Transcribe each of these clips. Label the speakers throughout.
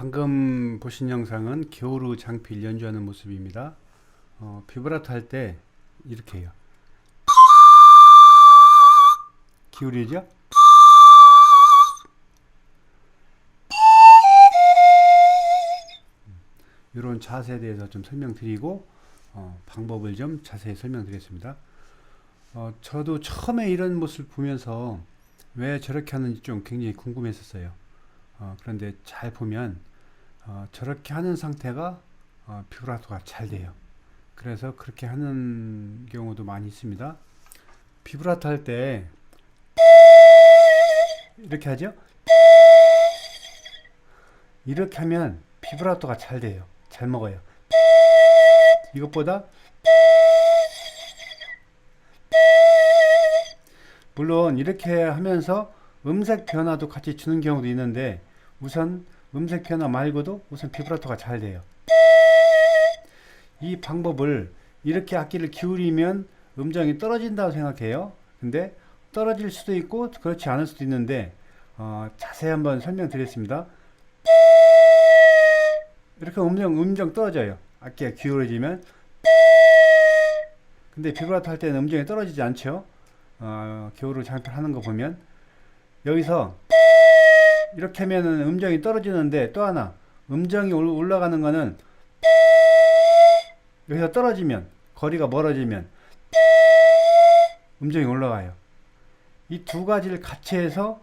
Speaker 1: 방금 보신 영상은 겨울우 장필 연주하는 모습입니다. 비브라토 할 때 이렇게 해요. 기울이죠? 이런 자세에 대해서 좀 설명드리고 방법을 좀 자세히 설명드리겠습니다. 저도 처음에 이런 모습을 보면서 왜 저렇게 하는지 좀 굉장히 궁금했었어요. 그런데 잘 보면 저렇게 하는 상태가 비브라토가 잘 돼요. 그래서 그렇게 하는 경우도 많이 있습니다. 비브라토 할 때 이렇게 하죠? 이렇게 하면 비브라토가 잘 돼요. 잘 먹어요. 이것보다 물론 이렇게 하면서 음색 변화도 같이 주는 경우도 있는데 우선 음색 변화 말고도 우선 비브라토가 잘 돼요. 이 방법을 이렇게 악기를 기울이면 음정이 떨어진다고 생각해요. 근데 떨어질 수도 있고 그렇지 않을 수도 있는데 자세히 한번 설명드리겠습니다. 이렇게 음정 떨어져요. 악기가 기울어지면. 근데 비브라토 할 때는 음정이 떨어지지 않죠. 겨울을 장필 하는 거 보면 여기서 이렇게 하면은 음정이 떨어지는데, 또 하나 음정이 올라가는 거는 여기서 떨어지면, 거리가 멀어지면 음정이 올라가요. 이 두 가지를 같이 해서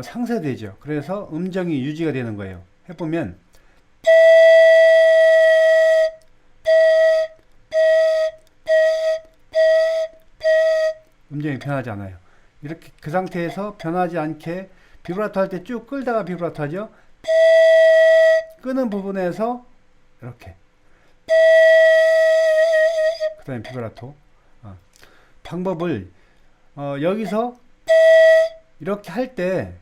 Speaker 1: 상쇄되죠. 그래서 음정이 유지가 되는 거예요. 해보면 음정이 변하지 않아요. 이렇게 그 상태에서 변하지 않게 비브라토 할 때 쭉 끌다가 비브라토 하죠. 끄는 부분에서 이렇게, 그 다음에 비브라토. 방법을 여기서 이렇게 할 때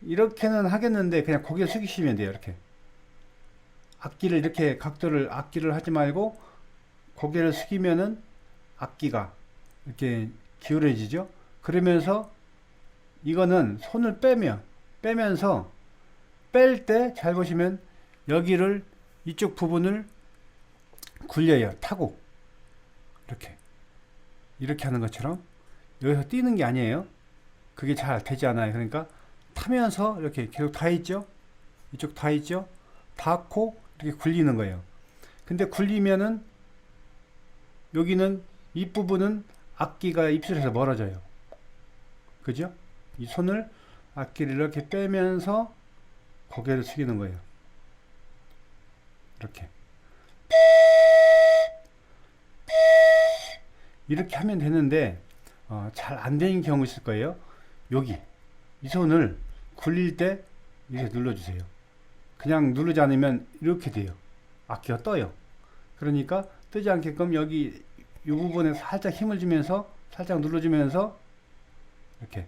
Speaker 1: 이렇게는 하겠는데 그냥 고개 숙이시면 돼요. 이렇게 악기를 이렇게 악기를 하지 말고 고개를 숙이면은 악기가 이렇게 기울어지죠. 그러면서 이거는 손을 빼면서 뺄 때 잘 보시면 여기를, 이쪽 부분을 굴려요. 타고 이렇게 하는 것처럼 여기서 뛰는 게 아니에요. 그게 잘 되지 않아요. 그러니까 타면서 이렇게 계속 다 있죠. 이쪽 다 있죠. 닿고 이렇게 굴리는 거예요. 근데 굴리면은 여기는, 이 부분은 악기가 입술에서 멀어져요. 그죠? 이 손을, 악기를 이렇게 빼면서 고개를 숙이는 거예요. 이렇게 하면 되는데 잘 안 되는 경우 있을 거예요. 여기 이 손을 굴릴 때 이렇게 눌러주세요. 그냥 누르지 않으면 이렇게 돼요. 악기가 떠요. 그러니까 뜨지 않게끔 여기 이 부분에 살짝 힘을 주면서, 살짝 눌러주면서 이렇게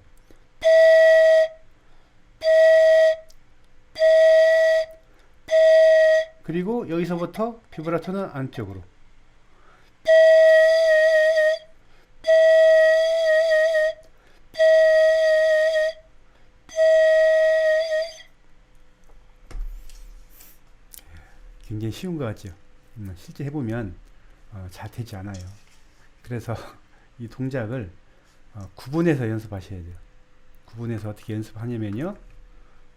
Speaker 1: 그리고 여기서부터 비브라토는 안쪽으로. 굉장히 쉬운 것 같죠. 실제 해보면 잘 되지 않아요. 그래서 이 동작을 구분해서 연습하셔야 돼요. 구분해서 어떻게 연습하냐면요,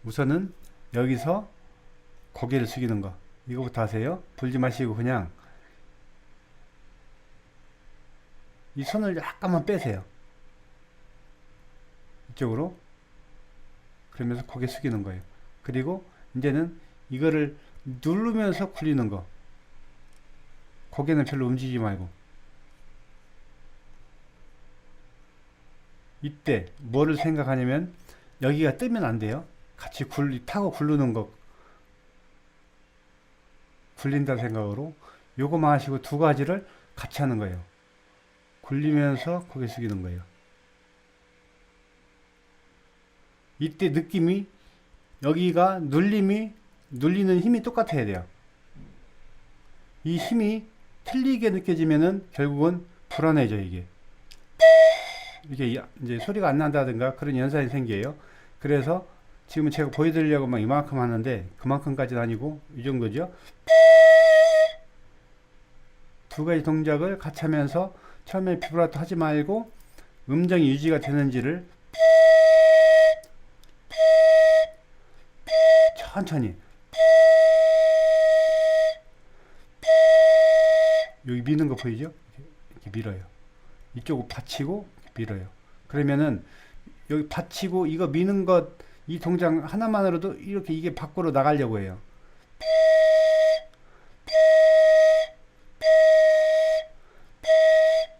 Speaker 1: 우선은 여기서 고개를 숙이는 거, 이거부터 하세요. 불지 마시고 그냥 이 손을 약간만 빼세요. 이쪽으로. 그러면서 고개 숙이는 거예요. 그리고 이제는 이거를 누르면서 굴리는 거. 고개는 별로 움직이지 말고. 이때 뭐를 생각하냐면 여기가 뜨면 안 돼요. 같이 타고 굴르는 거, 굴린다 생각으로 요거만 하시고 두 가지를 같이 하는 거예요. 굴리면서 고개 숙이는 거예요. 이때 느낌이, 여기가 눌리는 힘이 똑같아야 돼요. 이 힘이 틀리게 느껴지면은 결국은 불안해져. 이게 이제 소리가 안 난다든가 그런 현상이 생겨요. 그래서 지금은 제가 보여드리려고 막 이만큼 하는데 그만큼까지는 아니고 이 정도죠. 두 가지 동작을 같이 하면서 처음에 비브라토 하지 말고 음정이 유지가 되는지를 천천히 여기 미는 거 보이죠? 이렇게 밀어요. 이쪽을 받치고 밀어요. 그러면은 여기 받치고 이거 미는 것 이 동작 하나만으로도 이렇게 이게 밖으로 나가려고 해요.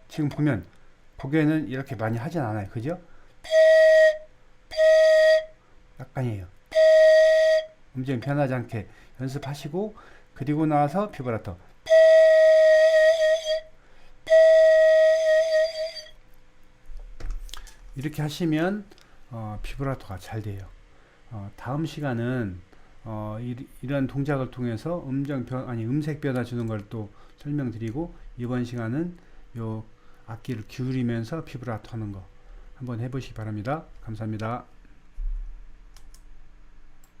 Speaker 1: 지금 보면 보기에는 이렇게 많이 하진 않아요. 그죠? 약간이에요. 음정이 변하지 않게 연습하시고 그리고 나서 비브라토 이렇게 하시면 비브라토가 잘 돼요. 다음 시간은 이런 동작을 통해서 음색 변화 주는 걸 또 설명드리고 이번 시간은 요 악기를 기울이면서 비브라토 하는 거 한번 해보시기 바랍니다. 감사합니다.